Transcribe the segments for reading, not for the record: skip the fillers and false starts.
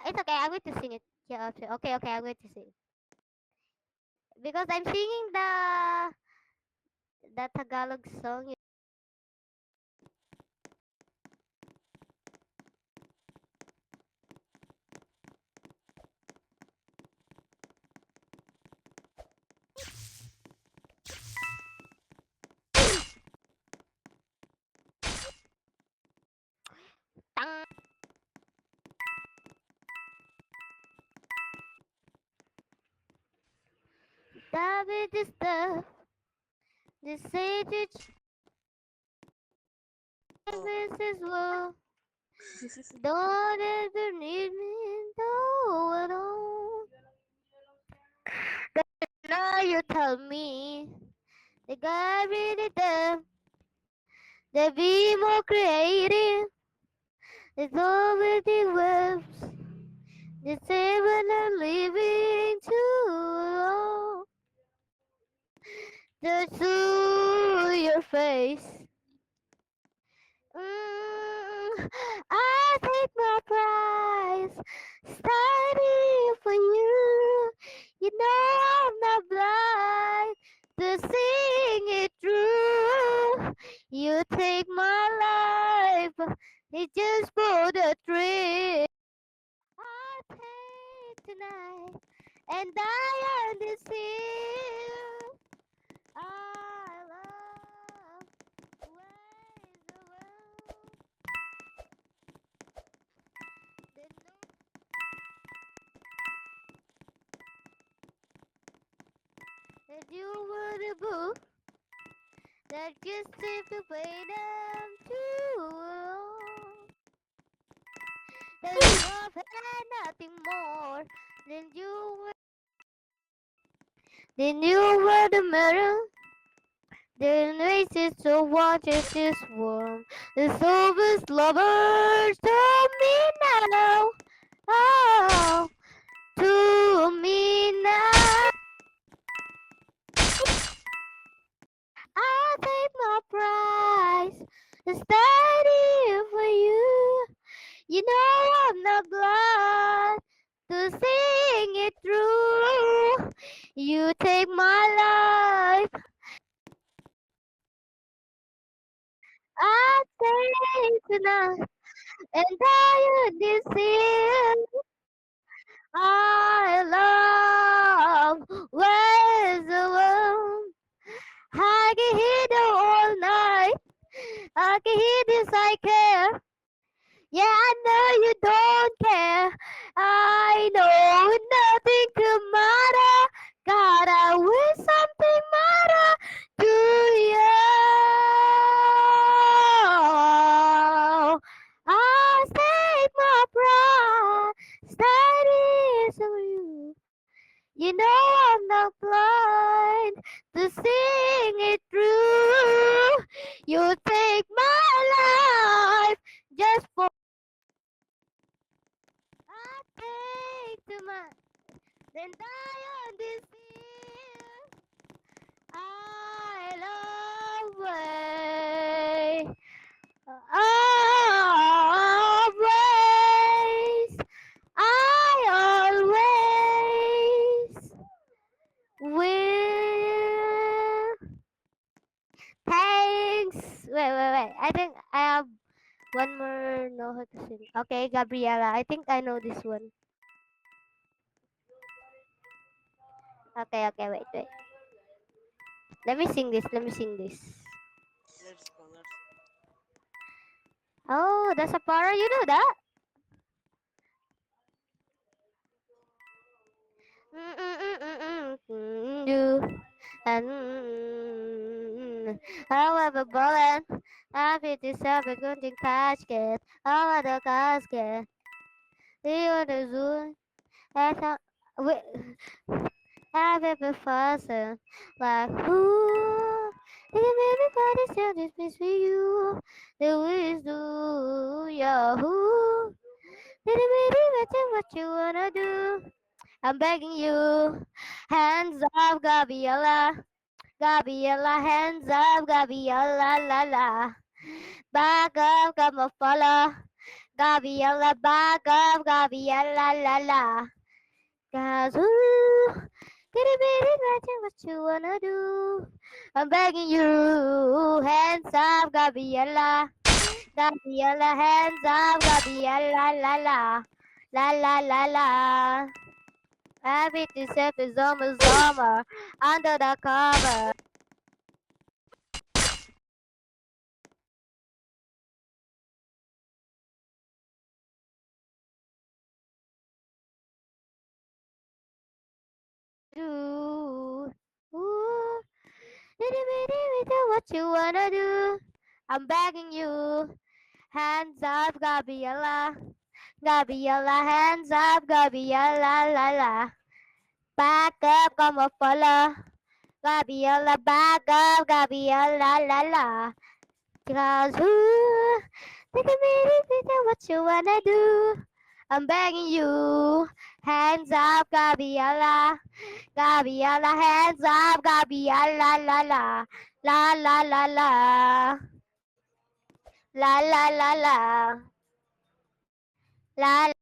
it's okay. I'm going to sing it. Yeah, okay, okay. I'm going to sing because I'm singing the Tagalog song. Tang. David is the sage Oh. is his love. Don't ever need me, no at all. Now you tell me the guy really done. The be more creative. It's over the webs. The same when I'm leaving too long. Just to your face. I take my prize, study for you. You know I'm not blind to sing it through. You take my life, it's just for the trip. I take tonight and die on this hill. I love ways the world. The that you were the book that just seemed to play them too long. That love had nothing more than you were the mirror. The faces so watches this warm. The soul's lovers told me now. Oh, to me now. I'll take my prize and study for you. You know I'm not glad to sing it through. You take my life, I take tonight, and I this is I love. Where's the world? I can hear them all night. I can hear this, I care. Yeah, I know you don't care. I know nothing could matter. God, I wish something matter to you. I take my pride, steady for you. You know I'm not blind to sing it through. You take my life just for I take to my then die on this hill. I love way. Always, I always will. Thanks. Wait. I think I have one more know how to sing. Okay, Gabriela. I think I know this one. Okay, wait. Let me sing this. Let me sing this. Let's go. Let's go. Oh, that's a para. You know that? You and however bullet, I fit this up a good casket. All of the casket. You are the zoo. That's how. Wait. I've ever faster. Like, who? Everybody still just miss for you. The wish do, yeah, who? Did it really matter what you wanna do? I'm begging you. Hands off, Gabriella. Gabriella, hands up, Gabriella, la la. Back up, come on, follow. Gabriella, back up, Gabriella, la la. Cause ooh, kitty bitty imagine what you wanna do. I'm begging you, hands up, Gabriella. Gabriella, hands up, Gabriella, la la. La la la la. Happy to set the summer under the cover. Do. Ooh, itty bitty bitty, what you wanna do? I'm begging you. Hands up, Gabriella. Gabriella, hands up, Gabriella, la la. Back up, come on, follow. Gabriella, back up, Gabriella, la la. Cause who? Take a minute, what you wanna do? I'm begging you. Hands up, Gabriella. Gabriella, hands up, Gabriella, la la. La la la la. La la la la. La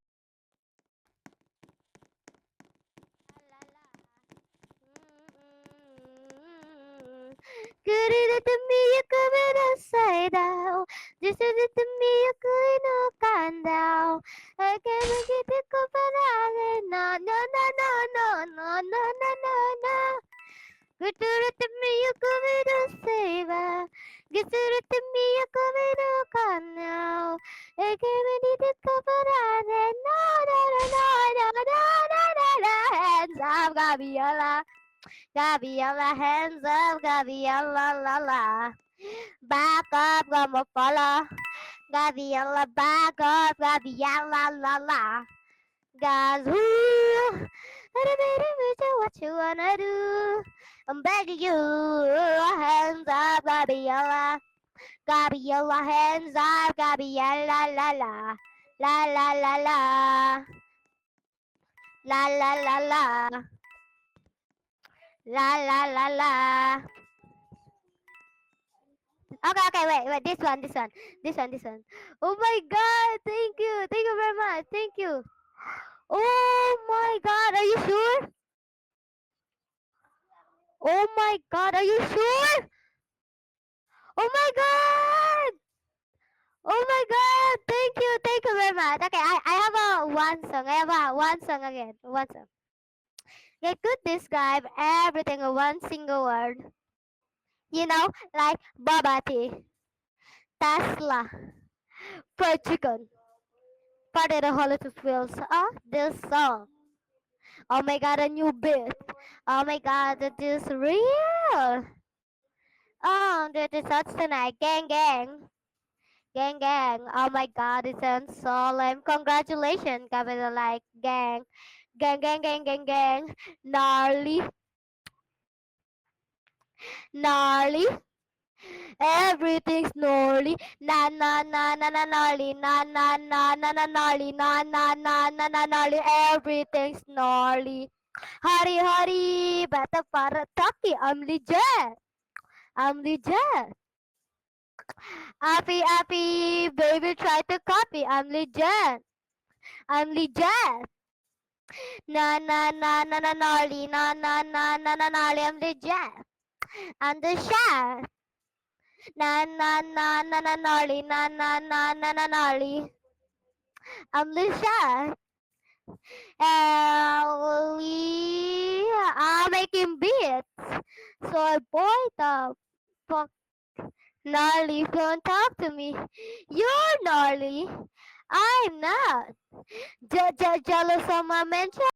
Good it to me, you coming upside down. Just it to me, you could no can down. I can't get it covered. No, no, no, no, no, no, no, no, no, no. Good it to me, you coming upside down. Get it to me, you coming no can now. I can't get it covered. No, no, no, no, no, no, no, no, no. Hands up, Gabriella. Gabriella, hands up, Gabriella, la la. Back up, Gamopala. Gabriella, back up, Gabriella, la la. Guys, who? What you wanna do? I'm begging you, hands up, Gabriella. Gabriella, hands up, Gabriella, la la. La la la la. La la la la. La la la la. Okay, okay, wait, this one. Oh my God, thank you very much, thank you. Oh my God, are you sure? Oh my God, are you sure? Oh my God, oh my God, thank you very much. Okay, I have a one song, I have a one song again, one song. It could describe everything in one single word. You know, like bubble tea, Tesla, fried chicken. Part of the holiday feels, this song. Oh my God, a new beat. Oh my God, it is real. Oh, that is such tonight. Gang, gang. Gang, gang. Oh my God, it sounds solemn. Congratulations, capital like gang. Gang, gang, gang, gang, gang. Gnarly. Gnarly. Everything's gnarly. Na, na, na, na, na, gnarly. Na, na, na, na, na, gnarly. Na, na, na, na, na, gnarly. Everything's gnarly. Hari, hari. Bata para taki. I'm legit. I'm legit. Happy, happy, baby, try to copy. I'm legit. I'm legit. Na na na na na gnarly. Na na na na na gnarly. I'm legit. I'm the chef. Na na na na na gnarly. Na na na na na gnarly. I'm the chef. We are making beats. So I bought the fuck gnarly. Don't talk to me. You're gnarly. I'm not. Jealous of my mention?